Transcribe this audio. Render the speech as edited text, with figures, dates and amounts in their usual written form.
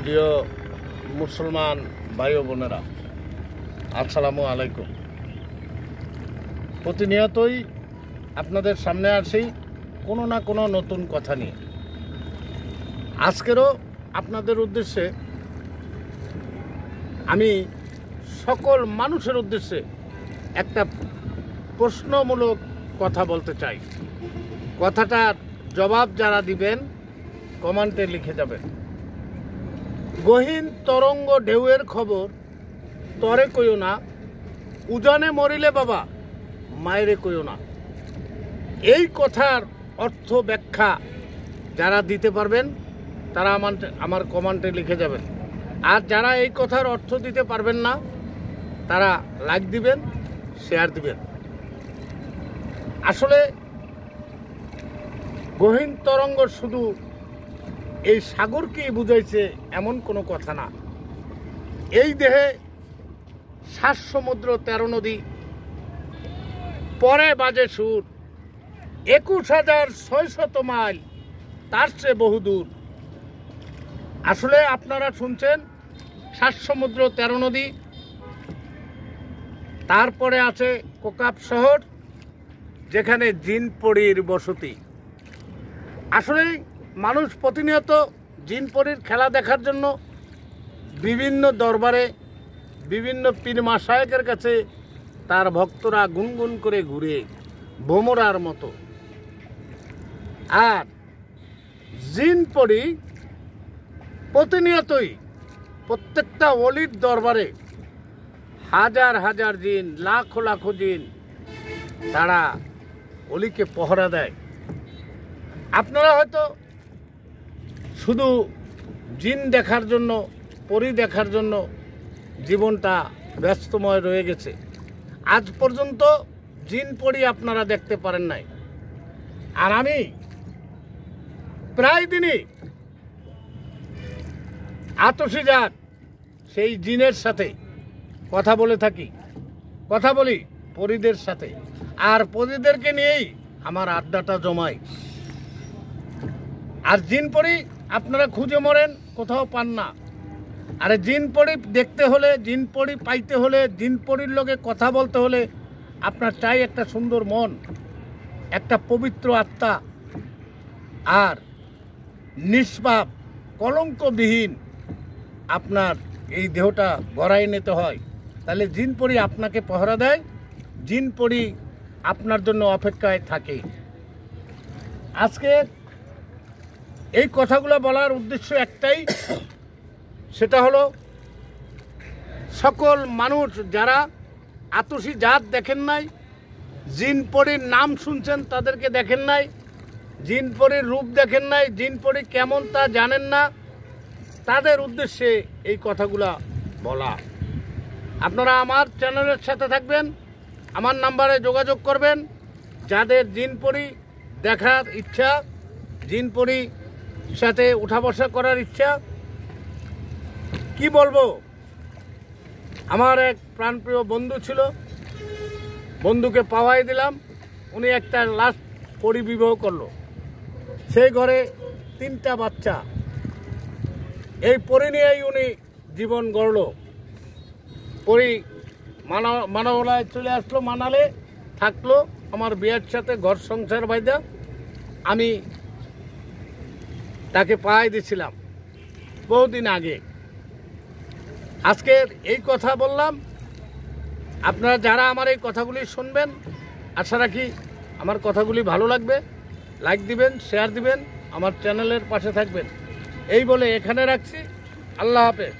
প্রিয় মুসলমান ভাই ও বোনেরা, আসসালামু আলাইকুম। প্রতিনিয়তই আপনাদের সামনে আসি কোনো না কোনো নতুন কথা নিয়ে। আজকেরও আপনাদের উদ্দেশ্যে আমি সকল মানুষের উদ্দেশ্যে একটা প্রশ্নমূলক কথা বলতে চাই। কথাটার জবাব যারা দিবেন কমেন্টে লিখে যাবেন। গহীন তরঙ্গ ঢেউয়ের খবর তরে কইও না, উজানে মরিলে বাবা মায়েরে কইও না। এই কথার অর্থ ব্যাখ্যা যারা দিতে পারবেন তারা আমার কমেন্টে লিখে যাবেন। আর যারা এই কথার অর্থ দিতে পারবেন না তারা লাইক দিবেন, শেয়ার দিবেন। আসলে গহীন তরঙ্গ শুধু এই সাগরকেই বুঝাইছে এমন কোনো কথা না। এই দেহে 7 সমুদ্র 13 নদী, পরে বাজে সুর 21,600 মাইল, তার চেয়ে বহুদূর। আসলে আপনারা শুনছেন 7 সমুদ্র 13 নদী, তারপরে আছে কোকাপ শহর যেখানে জিন পরীর বসতি। আসলে মানুষ প্রতিনিয়ত জিন পরীর খেলা দেখার জন্য বিভিন্ন দরবারে, বিভিন্ন পীর মাশায়েখের কাছে তার ভক্তরা গুনগুন করে ঘুরে ভোমরার মতো। আর জিন পরী প্রতিনিয়তই প্রত্যেকটা অলির দরবারে হাজার হাজার জিন, লাখো লাখো জিন তারা অলিকে পহরা দেয়। আপনারা হয়তো শুধু জিন দেখার জন্য, পরী দেখার জন্য জীবনটা ব্যস্তময় রয়ে গেছে। আজ পর্যন্ত জিন পরী আপনারা দেখতে পারেন নাই। আর আমি প্রায় দিনই আতশী জাত সেই জিনের সাথে কথা বলে থাকি, কথা বলি পরীদের সাথে। আর পরীদেরকে নিয়েই আমার আড্ডাটা জমাই। আর জিন পরী আপনারা খুঁজে মরেন, কোথাও পান না। আরে জিন পরী দেখতে হলে, জিন পরী পাইতে হলে, জিন পরীর লগে কথা বলতে হলে আপনার চাই একটা সুন্দর মন, একটা পবিত্র আত্মা, আর নিষ্পাপ কলঙ্কবিহীন আপনার এই দেহটা গড়াই নিতে হয়। তাহলে জিন পরী আপনাকে পহরা দেয়, জিন পরী আপনার জন্য অপেক্ষায় থাকে। আজকে এই কথাগুলো বলার উদ্দেশ্য একটাই, সেটা হলো সকল মানুষ যারা আতশী জাত দেখেন নাই, জিন পরীর নাম শুনছেন তাদেরকে দেখেন নাই, জিন পরীর রূপ দেখেন নাই, জিন পরী কেমন তা জানেন না, তাদের উদ্দেশ্যে এই কথাগুলা বলা। আপনারা আমার চ্যানেলের সাথে থাকবেন, আমার নাম্বারে যোগাযোগ করবেন। যাদের জিন পরী দেখার ইচ্ছা, জিন পরী সাথে উঠা বসা করার ইচ্ছা, কি বলবো, আমার এক প্রাণপ্রিয় বন্ধু ছিল, বন্ধুকে পাওয়াই দিলাম। উনি একটা লাস্ট পরিবিবাহ করলো, সেই ঘরে 3টা বাচ্চা। এই পরী নিয়েই উনি জীবন গড়ল। পরী মানাওয়ালায় চলে আসলো, মানালে থাকলো আমার বিয়ের সাথে, ঘর সংসার বাইদা আমি তাকে পাই দিছিলাম বহুদিন আগে। আজকের এই কথা বললাম, আপনারা যারা আমার এই কথাগুলি শুনবেন, আশা রাখি আমার কথাগুলি ভালো লাগবে। লাইক দিবেন, শেয়ার দিবেন, আমার চ্যানেলের পাশে থাকবেন। এই বলে এখানে রাখছি। আল্লাহ হাফেজ।